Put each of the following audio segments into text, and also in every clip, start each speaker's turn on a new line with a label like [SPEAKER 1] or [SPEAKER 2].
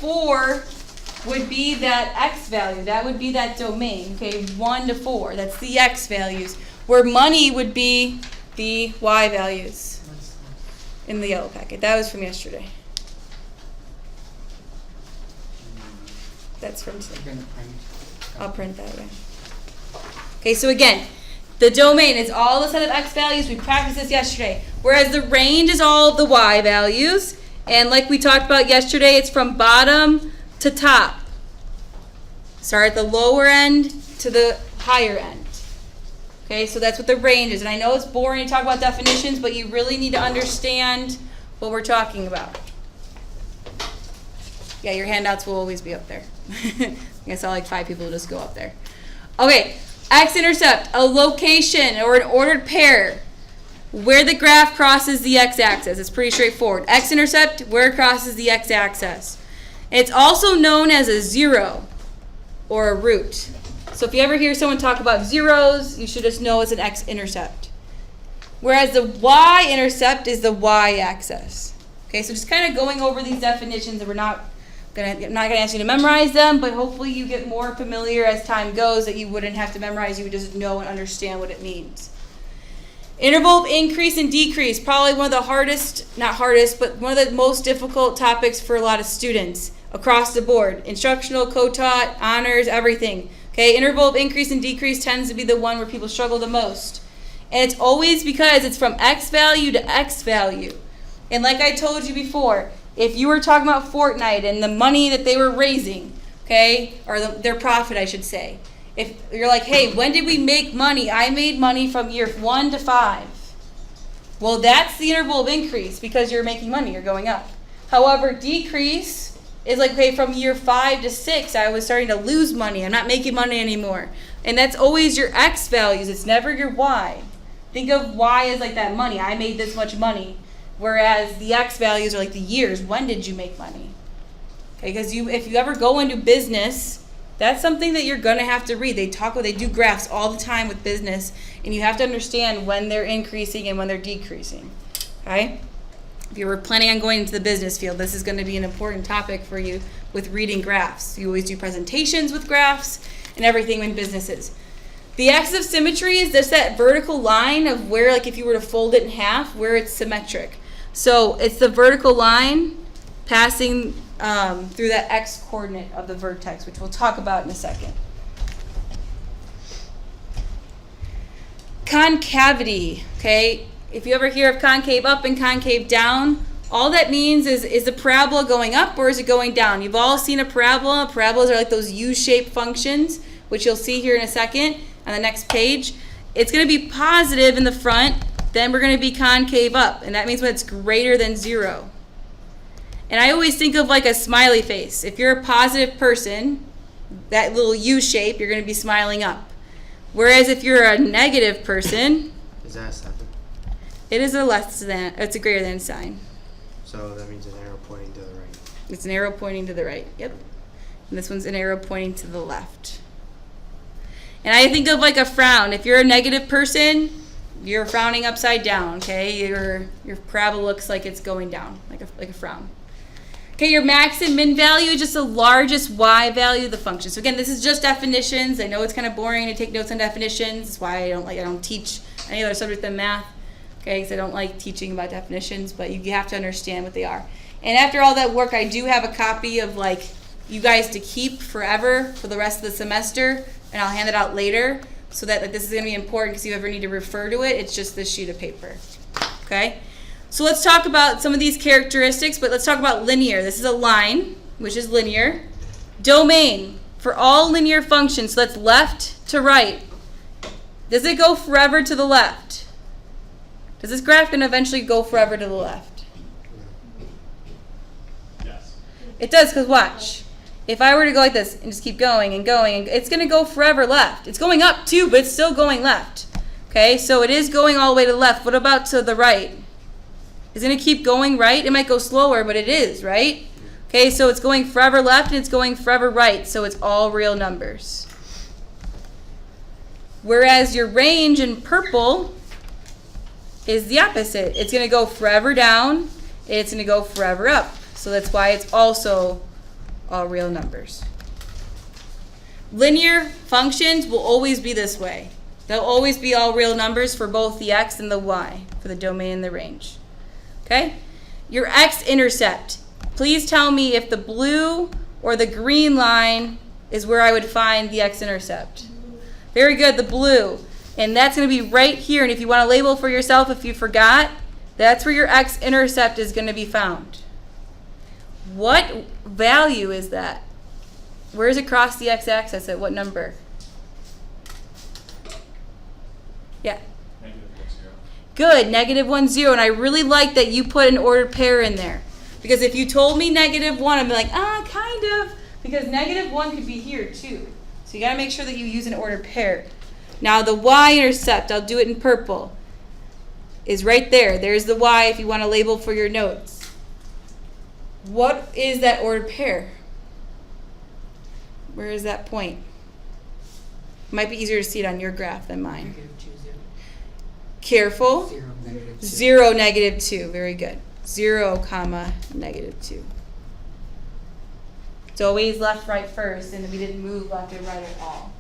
[SPEAKER 1] 4 would be that x value. That would be that domain, okay? 1 to 4. That's the x values. Where money would be the y values in the yellow packet. That was from yesterday. That's from today. I'll print that, yeah. Okay, so again, the domain is all the set of x values. We practiced this yesterday. Whereas the range is all of the y values. And like we talked about yesterday, it's from bottom to top. Start at the lower end to the higher end. Okay, so that's what the range is. And I know it's boring to talk about definitions, but you really need to understand what we're talking about. Yeah, your handouts will always be up there. I saw like 5 people just go up there. Okay, x-intercept, a location or an ordered pair where the graph crosses the x-axis. It's pretty straightforward. X-intercept, where it crosses the x-axis. It's also known as a zero or a root. So if you ever hear someone talk about zeros, you should just know it's an x-intercept. Whereas the y-intercept is the y-axis. Okay, so just kind of going over these definitions, and I'm not going to ask you to memorize them, but hopefully you get more familiar as time goes that you wouldn't have to memorize. You would just know and understand what it means. Interval of increase and decrease, probably one of the hardest, not hardest, but one of the most difficult topics for a lot of students across the board. Instructional, co-taught, honors, everything. Okay, interval of increase and decrease tends to be the one where people struggle the most. And it's always because it's from x value to x value. And like I told you before, if you were talking about Fortnite and the money that they were raising, okay, or their profit, I should say. If you're like, hey, when did we make money? I made money from year 1 to 5. Well, that's the interval of increase because you're making money, you're going up. However, decrease is like, okay, from year 5 to 6, I was starting to lose money. I'm not making money anymore. And that's always your x values. It's never your y. Think of y as like that money. I made this much money. Whereas the x values are like the years. When did you make money? Okay, because if you ever go into business, that's something that you're going to have to read. They do graphs all the time with business, and you have to understand when they're increasing and when they're decreasing. Okay? If you were planning on going into the business field, this is going to be an important topic for you with reading graphs. You always do presentations with graphs and everything in businesses. The axis of symmetry is just that vertical line of where, like if you were to fold it in half, where it's symmetric. So it's the vertical line passing through that x coordinate of the vertex, which we'll talk about in a second. Concavity, okay? If you ever hear of concave up and concave down, all that means is the parabola going up or is it going down? You've all seen a parabola. Parabolas are like those U-shaped functions, which you'll see here in a second on the next page. It's going to be positive in the front, then we're going to be concave up, and that means when it's greater than 0. And I always think of like a smiley face. If you're a positive person, that little U shape, you're going to be smiling up. Whereas if you're a negative person,
[SPEAKER 2] is that a 7?
[SPEAKER 1] It is a less than, it's a greater than sign.
[SPEAKER 2] So that means an arrow pointing to the right.
[SPEAKER 1] It's an arrow pointing to the right, yep. And this one's an arrow pointing to the left. And I think of like a frown. If you're a negative person, you're frowning upside down, okay? Your parabola looks like it's going down, like a frown. Okay, your max and min value is just the largest y value of the function. So again, this is just definitions. I know it's kind of boring to take notes on definitions. That's why I don't teach any other subject than math, okay? Because I don't like teaching about definitions, but you have to understand what they are. And after all that work, I do have a copy of like you guys to keep forever for the rest of the semester, and I'll hand it out later. So that like, this is going to be important because if you ever need to refer to it, it's just this sheet of paper. Okay? So let's talk about some of these characteristics, but let's talk about linear. This is a line, which is linear. Domain, for all linear functions, so that's left to right. Does it go forever to the left? Does this graph going to eventually go forever to the left?
[SPEAKER 3] Yes.
[SPEAKER 1] It does, because watch. If I were to go like this and just keep going and going, it's going to go forever left. It's going up too, but it's still going left. Okay, so it is going all the way to the left. What about to the right? Is it going to keep going right? It might go slower, but it is, right? Okay, so it's going forever left and it's going forever right, so it's all real numbers. Whereas your range in purple is the opposite. It's going to go forever down and it's going to go forever up. So that's why it's also all real numbers. Linear functions will always be this way. They'll always be all real numbers for both the x and the y, for the domain and the range. Okay? Your x-intercept. Please tell me if the blue or the green line is where I would find the x-intercept. Very good, the blue. And that's going to be right here. And if you want to label for yourself, if you forgot, that's where your x-intercept is going to be found. What value is that? Where is it across the x-axis? At what number? Yeah.
[SPEAKER 3] -1, 0.
[SPEAKER 1] Good, -1, 0. And I really like that you put an ordered pair in there. Because if you told me -1, I'd be like, kind of. Because -1 could be here too. So you got to make sure that you use an ordered pair. Now the y-intercept, I'll do it in purple, is right there. There's the y if you want to label for your notes. What is that ordered pair? Where is that point? Might be easier to see it on your graph than mine. Careful. 0, -2. Very good. 0, -2. It's always left, right first, and we didn't move left and right at all.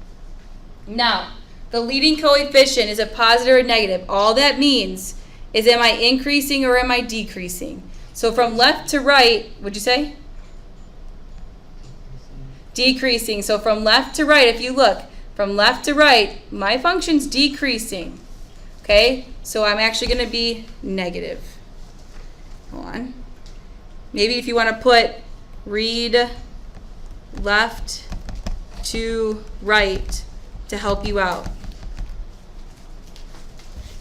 [SPEAKER 1] Now, the leading coefficient is a positive or negative. All that means is, am I increasing or am I decreasing? So from left to right, what'd you say? Decreasing. So from left to right, if you look, from left to right, my function's decreasing. Okay? So I'm actually going to be negative. Hold on. Maybe if you want to put read left to right to help you out.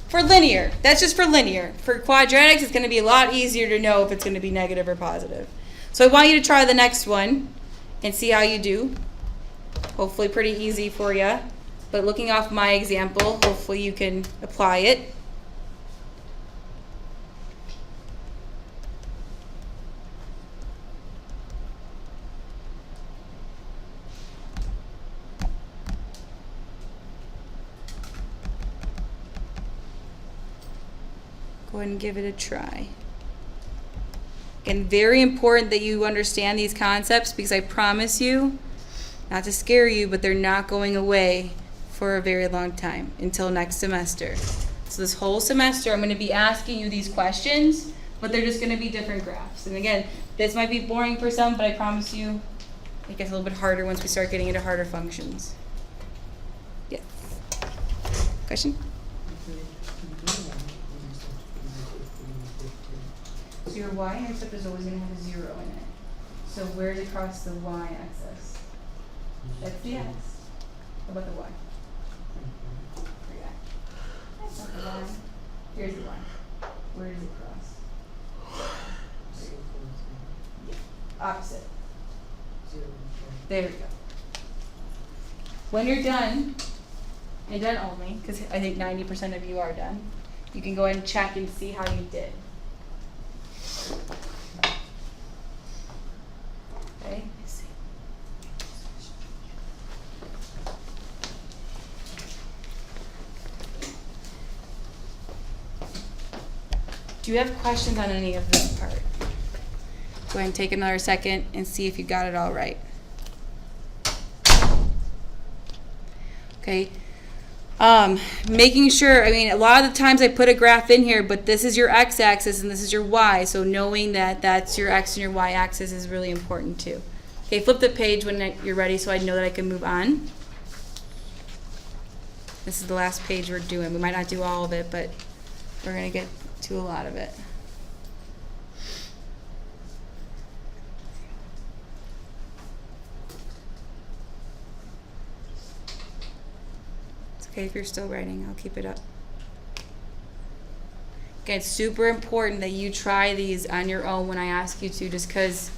[SPEAKER 1] For linear, that's just for linear. For quadratics, it's going to be a lot easier to know if it's going to be negative or positive. So I want you to try the next one and see how you do. Hopefully pretty easy for you. But looking off my example, hopefully you can apply it. Go ahead and give it a try. Again, very important that you understand these concepts, because I promise you, not to scare you, but they're not going away for a very long time, until next semester. So this whole semester I'm going to be asking you these questions, but they're just going to be different graphs. And again, this might be boring for some, but I promise you it gets a little bit harder once we start getting into harder functions. Yes. Question? So your y-intercept is always going to have a 0 in it. So where's across the y-axis? That's the x. How about the y? That's not the y. Here's the y. Where does it cross? Opposite. There we go. When you're done, and done only, because I think 90% of you are done, you can go ahead and check and see how you did. Okay. Do you have questions on any of this part? Go ahead and take another second and see if you got it all right. Okay. Making sure, I mean, a lot of the times I put a graph in here, but this is your x-axis and this is your y, so knowing that that's your x and your y-axis is really important too. Okay, flip the page when you're ready so I know that I can move on. This is the last page we're doing. We might not do all of it, but we're going to get to a lot of it. Okay, if you're still writing, I'll keep it up. Okay, it's super important that you try these on your own when I ask you to, just because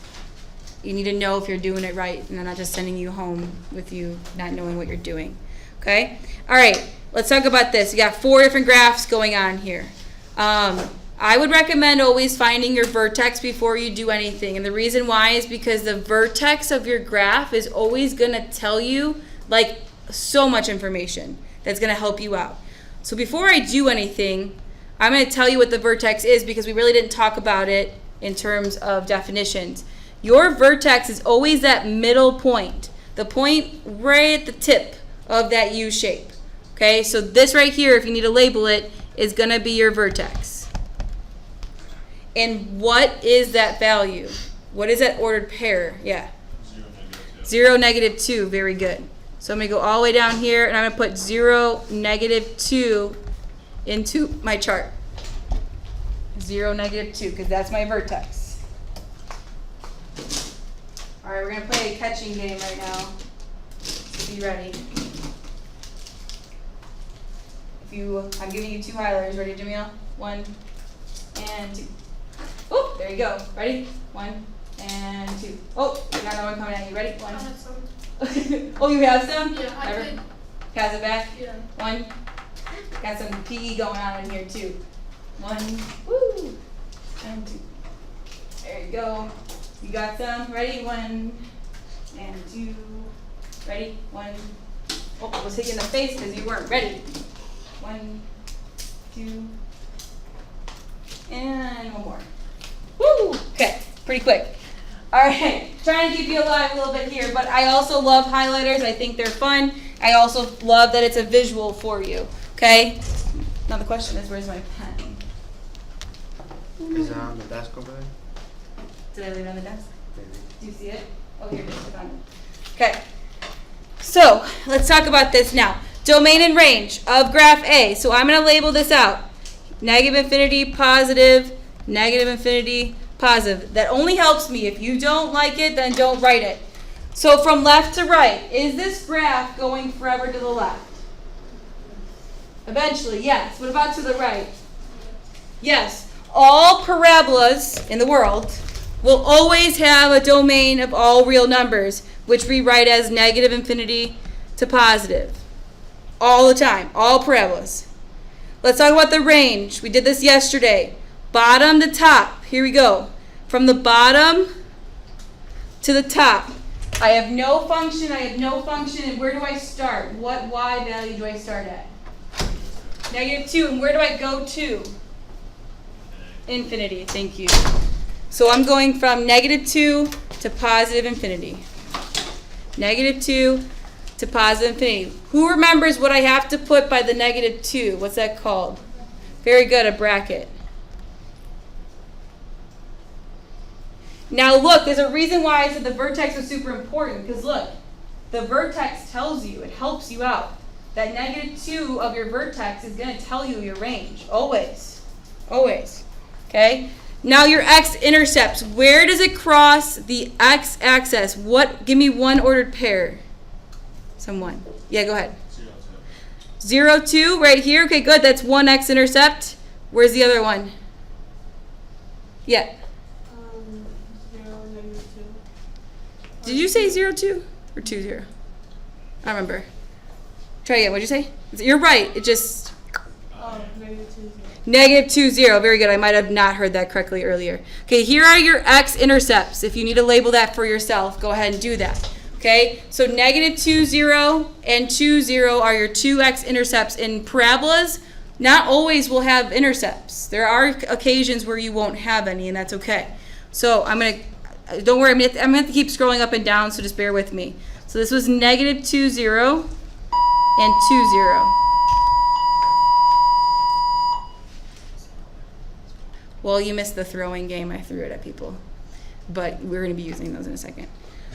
[SPEAKER 1] you need to know if you're doing it right, and I'm not just sending you home with you not knowing what you're doing. Okay? All right, let's talk about this. You got 4 different graphs going on here. I would recommend always finding your vertex before you do anything, and the reason why is because the vertex of your graph is always going to tell you like so much information that's going to help you out. So before I do anything, I'm going to tell you what the vertex is, because we really didn't talk about it in terms of definitions. Your vertex is always that middle point, the point right at the tip of that U shape. Okay, so this right here, if you need to label it, is going to be your vertex. And what is that value? What is that ordered pair? Yeah. 0, -2. Very good. So I'm going to go all the way down here, and I'm going to put 0, -2 into my chart. 0, -2, because that's my vertex. All right, we're going to play a catching game right now. So be ready. I'm giving you 2 highlighters. Ready, Jamil? 1 and 2. Oh, there you go. Ready? 1 and 2. Oh, I got another one coming at you. Ready? 1.
[SPEAKER 3] I have some.
[SPEAKER 1] Oh, you have some?
[SPEAKER 3] Yeah, I did.
[SPEAKER 1] Pass it back.
[SPEAKER 3] Yeah.
[SPEAKER 1] 1. Got some PE going on in here too. 1. Woo. And 2. There you go. You got some? Ready? 1 and 2. Ready? 1. Oh, I was hitting the face because you weren't ready. 1, 2, and 1 more. Woo! Okay, pretty quick. All right, trying to keep you alive a little bit here, but I also love highlighters. I think they're fun. I also love that it's a visual for you. Okay. Now the question is, where's my pen?
[SPEAKER 2] Is it on the desk over there?
[SPEAKER 1] Did I leave it on the desk?
[SPEAKER 2] Maybe.
[SPEAKER 1] Do you see it? Oh, here it is. I found it. Okay. So let's talk about this now. Domain and range of graph A. So I'm going to label this out. Negative infinity, positive, negative infinity, positive. That only helps me. If you don't like it, then don't write it. So from left to right, is this graph going forever to the left? Eventually, yes. What about to the right? Yes. All parabolas in the world will always have a domain of all real numbers, which we write as negative infinity to positive. All the time, all parabolas. Let's talk about the range. We did this yesterday. Bottom to top. Here we go. From the bottom to the top. I have no function, and where do I start? What y value do I start at? -2, and where do I go to? Infinity, thank you. So I'm going from -2 to positive infinity. -2 to positive infinity. Who remembers what I have to put by the -2? What's that called? Very good, a bracket. Now look, there's a reason why I said the vertex was super important, because look, the vertex tells you, it helps you out. That -2 of your vertex is going to tell you your range, always, always, okay? Now your x-intercepts, where does it cross the x-axis? Give me one ordered pair. Someone. Yeah, go ahead. 0, 2, right here. Okay, good. That's one x-intercept. Where's the other one? Yeah.
[SPEAKER 3] 0, -2.
[SPEAKER 1] Did you say 0, 2 or 2, 0? I don't remember. Try again. What'd you say? You're right. It just... -2, 0. Very good. I might have not heard that correctly earlier. Okay, here are your x-intercepts. If you need to label that for yourself, go ahead and do that. Okay, so -2, 0 and 2, 0 are your two x-intercepts. In parabolas, not always will have intercepts. There are occasions where you won't have any, and that's okay. So don't worry, I'm going to have to keep scrolling up and down, so just bear with me. So this was -2, 0 and 2, 0. Well, you missed the throwing game. I threw it at people. But we're going to be using those in a second.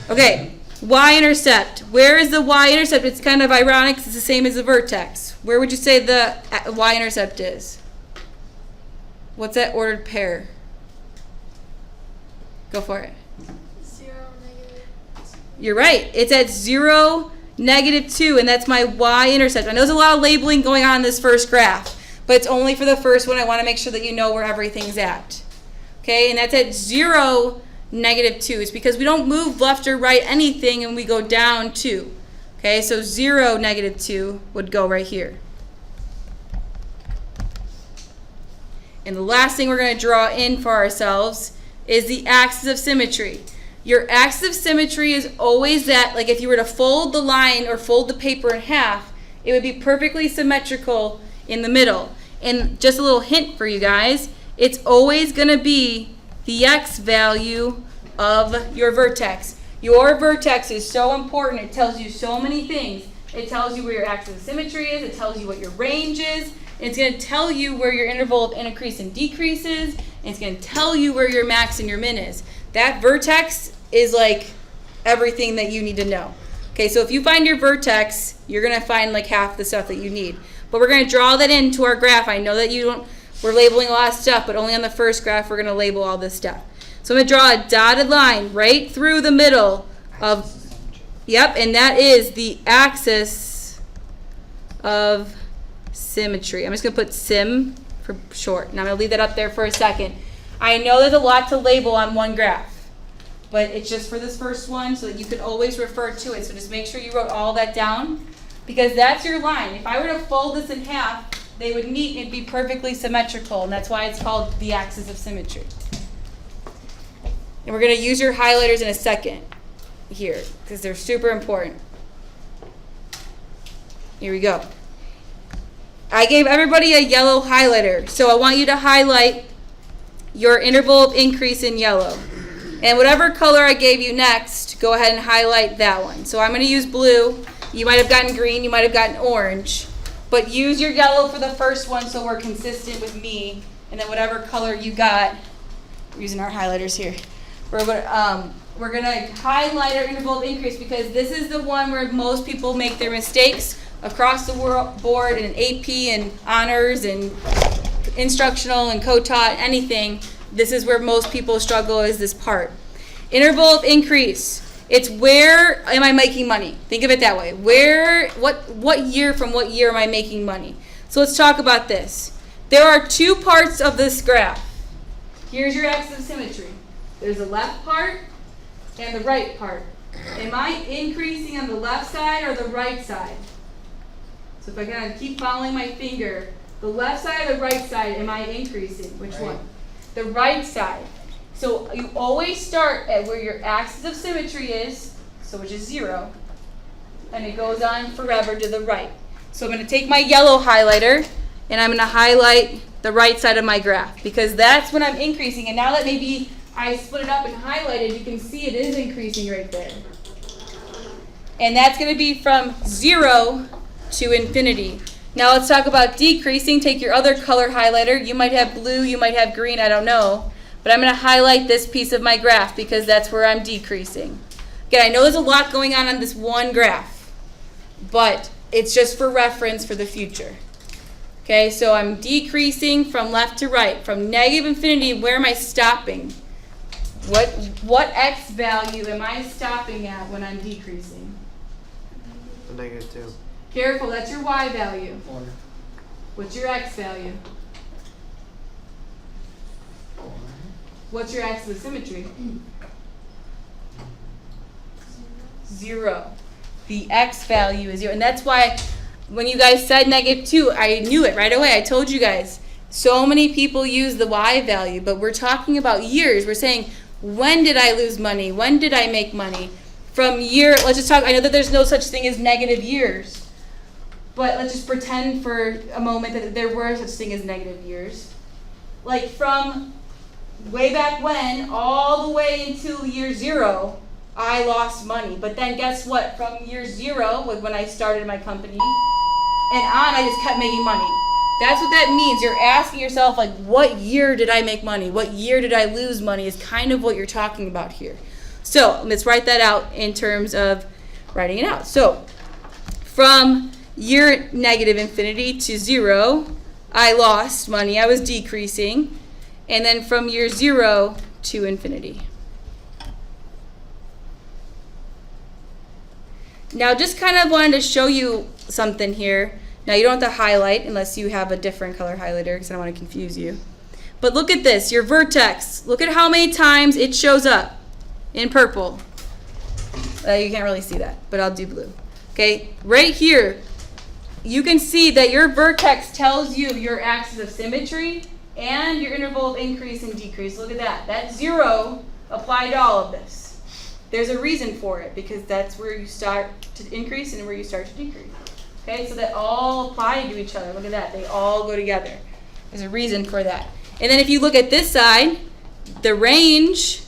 [SPEAKER 1] Okay, y-intercept. Where is the y-intercept? It's kind of ironic. It's the same as the vertex. Where would you say the y-intercept is? What's that ordered pair? Go for it.
[SPEAKER 3] 0, -2.
[SPEAKER 1] You're right. It's at 0, -2, and that's my y-intercept. I know there's a lot of labeling going on in this first graph, but it's only for the first one. I want to make sure that you know where everything's at. Okay, and that's at 0, -2. It's because we don't move left or right anything, and we go down 2. Okay, so 0, -2 would go right here. And the last thing we're going to draw in for ourselves is the axis of symmetry. Your axis of symmetry is always that, like if you were to fold the line or fold the paper in half, it would be perfectly symmetrical in the middle. And just a little hint for you guys, it's always going to be the x value of your vertex. Your vertex is so important. It tells you so many things. It tells you where your axis of symmetry is. It tells you what your range is. It's going to tell you where your interval of increase and decrease is. And it's going to tell you where your max and your min is. That vertex is like everything that you need to know. Okay, so if you find your vertex, you're going to find like half the stuff that you need. But we're going to draw that into our graph. I know that we're labeling a lot of stuff, but only on the first graph we're going to label all this stuff. So I'm going to draw a dotted line right through the middle of, yep, and that is the axis of symmetry. I'm just going to put sim for short. Now I'm going to leave that up there for a second. I know there's a lot to label on one graph, but it's just for this first one so that you can always refer to it. So just make sure you wrote all that down because that's your line. If I were to fold this in half, they would meet and it'd be perfectly symmetrical, and that's why it's called the axis of symmetry. And we're going to use your highlighters in a second here because they're super important. Here we go. I gave everybody a yellow highlighter, so I want you to highlight your interval of increase in yellow. And whatever color I gave you next, go ahead and highlight that one. So I'm going to use blue. You might have gotten green, you might have gotten orange. But use your yellow for the first one so we're consistent with me. And then whatever color you got, we're using our highlighters here. We're going to highlight our interval of increase because this is the one where most people make their mistakes across the board in AP and honors and instructional and co-taught, anything. This is where most people struggle is this part. Interval of increase. It's where am I making money? Think of it that way. What year from what year am I making money? So let's talk about this. There are two parts of this graph. Here's your axis of symmetry. There's the left part and the right part. Am I increasing on the left side or the right side? So if I kind of keep following my finger, the left side or the right side, am I increasing? Which one? The right side. So you always start at where your axis of symmetry is, so which is 0, and it goes on forever to the right. So I'm going to take my yellow highlighter, and I'm going to highlight the right side of my graph, because that's when I'm increasing. And now that maybe I split it up and highlighted, you can see it is increasing right there. And that's going to be from 0 to infinity. Now let's talk about decreasing. Take your other color highlighter. You might have blue, you might have green, I don't know. But I'm going to highlight this piece of my graph because that's where I'm decreasing. Again, I know there's a lot going on this one graph, but it's just for reference for the future. Okay, so I'm decreasing from left to right. From negative infinity, where am I stopping? What x value am I stopping at when I'm decreasing?
[SPEAKER 2] The -2.
[SPEAKER 1] Careful, that's your y value. What's your x value? What's your axis of symmetry? 0. The x value is 0. And that's why when you guys said -2, I knew it right away. I told you guys. So many people use the y value, but we're talking about years. We're saying, when did I lose money? When did I make money? From year, let's just talk, I know that there's no such thing as negative years. But let's just pretend for a moment that there were such thing as negative years. Like from way back when, all the way until year 0, I lost money. But then guess what? From year 0, when I started my company, and on, I just kept making money. That's what that means. You're asking yourself, like, what year did I make money? What year did I lose money is kind of what you're talking about here. So let's write that out in terms of writing it out. So from year negative infinity to 0, I lost money. I was decreasing. And then from year 0 to infinity. Now just kind of wanted to show you something here. Now you don't have to highlight unless you have a different color highlighter because I don't want to confuse you. But look at this, your vertex. Look at how many times it shows up in purple. You can't really see that, but I'll do blue. Okay, right here, you can see that your vertex tells you your axis of symmetry and your interval of increase and decrease. Look at that. That 0 applied to all of this. There's a reason for it because that's where you start to increase and where you start to decrease. Okay, so that all apply to each other. Look at that. They all go together. There's a reason for that. And then if you look at this side, the range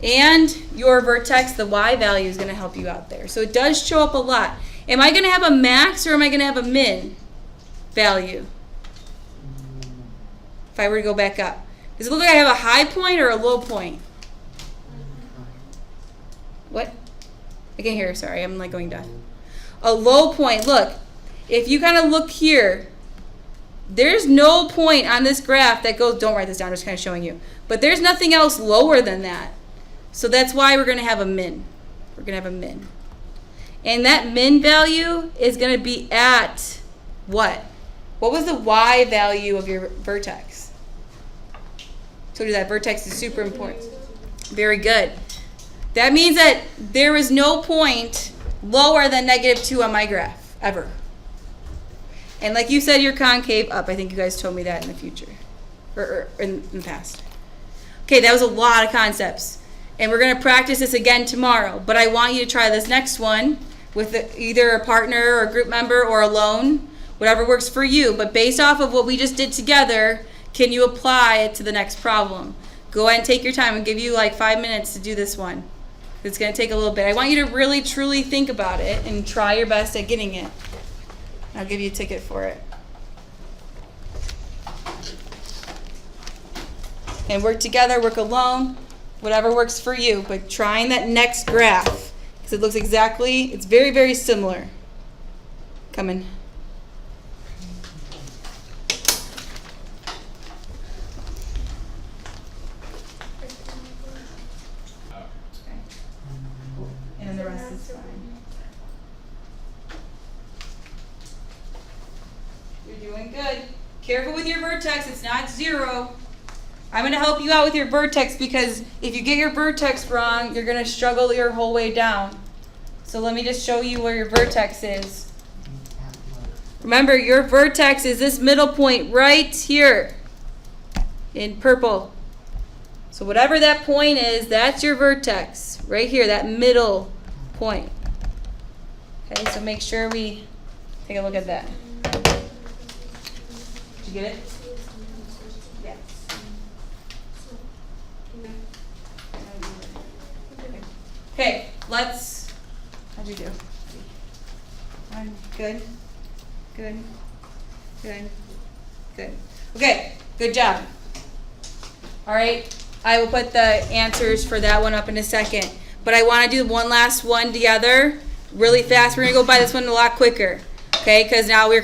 [SPEAKER 1] and your vertex, the y value is going to help you out there. So it does show up a lot. Am I going to have a max or am I going to have a min value? If I were to go back up. Does it look like I have a high point or a low point? What? I can't hear, sorry, I'm like going down. A low point, look, if you kind of look here, there's no point on this graph that goes, don't write this down, I'm just kind of showing you. But there's nothing else lower than that. So that's why we're going to have a min. We're going to have a min. And that min value is going to be at what? What was the y value of your vertex? Told you that vertex is super important. Very good. That means that there is no point lower than -2 on my graph, ever. And like you said, you're concave up. I think you guys told me that in the future, or in the past. Okay, that was a lot of concepts. And we're going to practice this again tomorrow. But I want you to try this next one with either a partner or a group member or alone, whatever works for you. But based off of what we just did together, can you apply it to the next problem? Go ahead and take your time. I'll give you like 5 minutes to do this one. It's going to take a little bit. I want you to really, truly think about it and try your best at getting it. I'll give you a ticket for it. And work together, work alone, whatever works for you. But trying that next graph, because it looks exactly, it's very, very similar. Coming. And then the rest is fine. You're doing good. Careful with your vertex, it's not 0. I'm going to help you out with your vertex because if you get your vertex wrong, you're going to struggle your whole way down. So let me just show you where your vertex is. Remember, your vertex is this middle point right here in purple. So whatever that point is, that's your vertex right here, that middle point. Okay, so make sure we take a look at that. Did you get it? Yes. Okay, let's, how'd you do? Good, good, good, good. Okay, good job. All right, I will put the answers for that one up in a second. But I want to do one last one together really fast. We're going to go by this one a lot quicker. Okay, because now we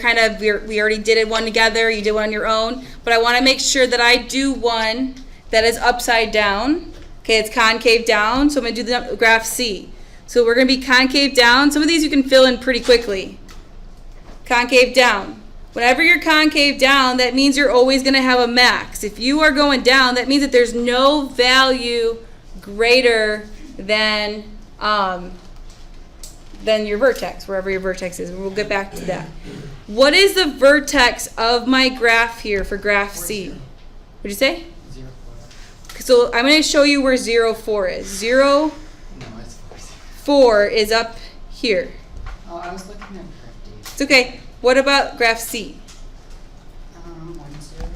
[SPEAKER 1] already did it one together. You did one on your own. But I want to make sure that I do one that is upside down. Okay, it's concave down. So I'm going to do the graph C. So we're going to be concave down. Some of these you can fill in pretty quickly. Concave down. Whenever you're concave down, that means you're always going to have a max. If you are going down, that means that there's no value greater than your vertex, wherever your vertex is. We'll get back to that. What is the vertex of my graph here for graph C? What'd you say?
[SPEAKER 2] 0, 4.
[SPEAKER 1] So I'm going to show you where 0, 4 is. 0,
[SPEAKER 2] No, it's
[SPEAKER 1] 4 is up here.
[SPEAKER 2] Oh, I was looking at graph D.
[SPEAKER 1] It's okay. What about graph C?
[SPEAKER 2] 1, 0.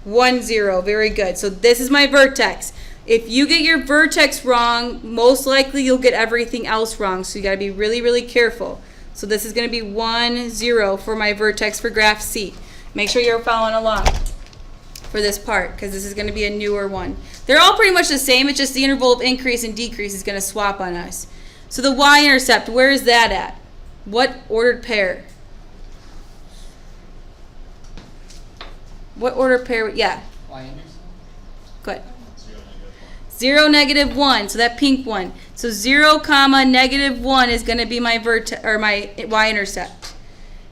[SPEAKER 1] 1, 0. Very good. So this is my vertex. If you get your vertex wrong, most likely you'll get everything else wrong. So you got to be really, really careful. So this is going to be 1, 0 for my vertex for graph C. Make sure you're following along for this part because this is going to be a newer one. They're all pretty much the same. It's just the interval of increase and decrease is going to swap on us. So the y-intercept, where is that at? What ordered pair? What ordered pair? Yeah.
[SPEAKER 2] Y-intercept?
[SPEAKER 1] Good. 0, -1, so that pink one. So 0, -1 is going to be my my y-intercept.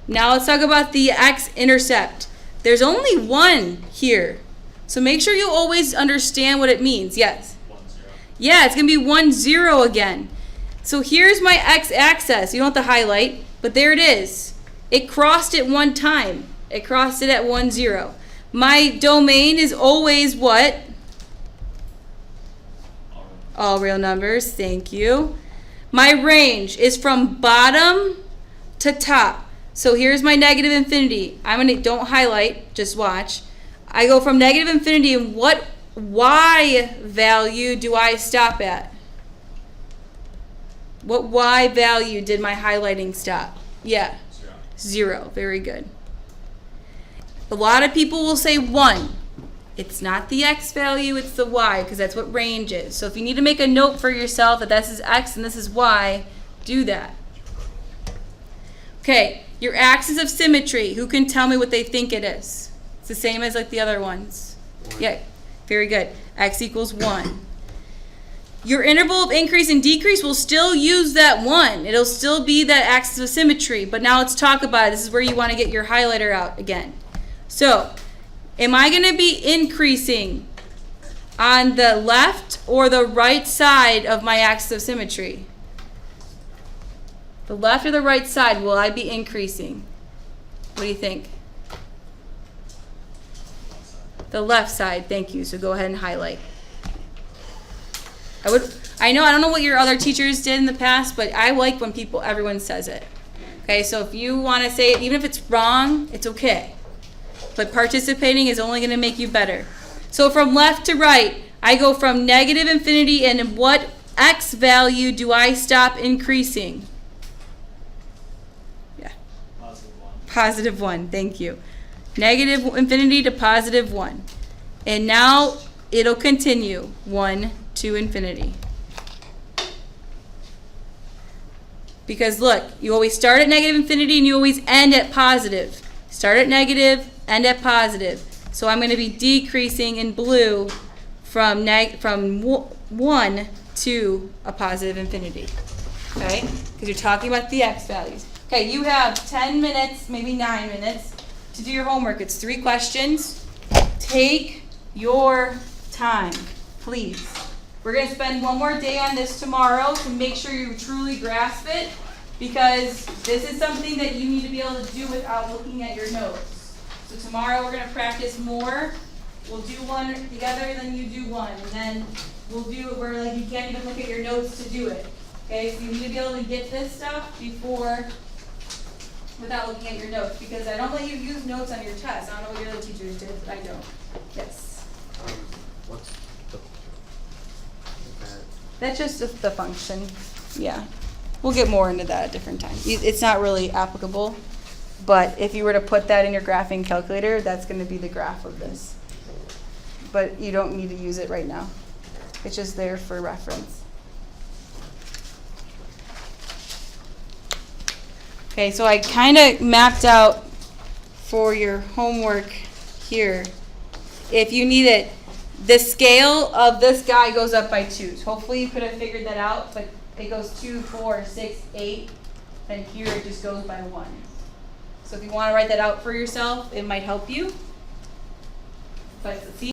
[SPEAKER 1] Now let's talk about the x-intercept. There's only one here. So make sure you always understand what it means. Yes?
[SPEAKER 4] 1, 0.
[SPEAKER 1] Yeah, it's going to be 1, 0 again. So here's my x-axis. You don't have to highlight, but there it is. It crossed it one time. It crossed it at 1, 0. My domain is always what? All real numbers, thank you. My range is from bottom to top. So here's my negative infinity. Don't highlight, just watch. I go from negative infinity, and what y value do I stop at? What y value did my highlighting stop? Yeah.
[SPEAKER 4] 0.
[SPEAKER 1] 0. Very good. A lot of people will say 1. It's not the x value, it's the y, because that's what range is. So if you need to make a note for yourself that this is x and this is y, do that. Okay, your axis of symmetry. Who can tell me what they think it is? It's the same as like the other ones.
[SPEAKER 2] 1.
[SPEAKER 1] Yeah, very good. X equals 1. Your interval of increase and decrease will still use that 1. It'll still be that axis of symmetry. But now let's talk about it. This is where you want to get your highlighter out again. So, am I going to be increasing on the left or the right side of my axis of symmetry? The left or the right side will I be increasing? What do you think? The left side, thank you. So go ahead and highlight. I don't know what your other teachers did in the past, but I like when everyone says it. Okay, so if you want to say it, even if it's wrong, it's okay. But participating is only going to make you better. So from left to right, I go from negative infinity, and what x value do I stop increasing? Yeah. Positive 1, thank you. Negative infinity to positive 1. And now it'll continue 1 to infinity. Because look, you always start at negative infinity and you always end at positive. Start at negative, end at positive. So I'm going to be decreasing in blue from 1 to a positive infinity. Okay? Because you're talking about the x values. Okay, you have 10 minutes, maybe 9 minutes to do your homework. It's 3 questions. Take your time, please. We're going to spend one more day on this tomorrow to make sure you truly grasp it, because this is something that you need to be able to do without looking at your notes. So tomorrow we're going to practice more. We'll do one together, then you do one, and then we'll do it where like you can't even look at your notes to do it. Okay, so you need to be able to get this stuff without looking at your notes, because I don't let you use notes on your test. I don't know what your other teachers did, but I don't. Yes.
[SPEAKER 2] What's the
[SPEAKER 1] That's just the function. Yeah. We'll get more into that at different times. It's not really applicable, but if you were to put that in your graphing calculator, that's going to be the graph of this. But you don't need to use it right now. It's just there for reference. Okay, so I kind of mapped out for your homework here. If you need it, the scale of this guy goes up by 2. So hopefully you could have figured that out, but it goes 2, 4, 6, 8, and here it just goes by 1. So if you want to write that out for yourself, it might help you. But see.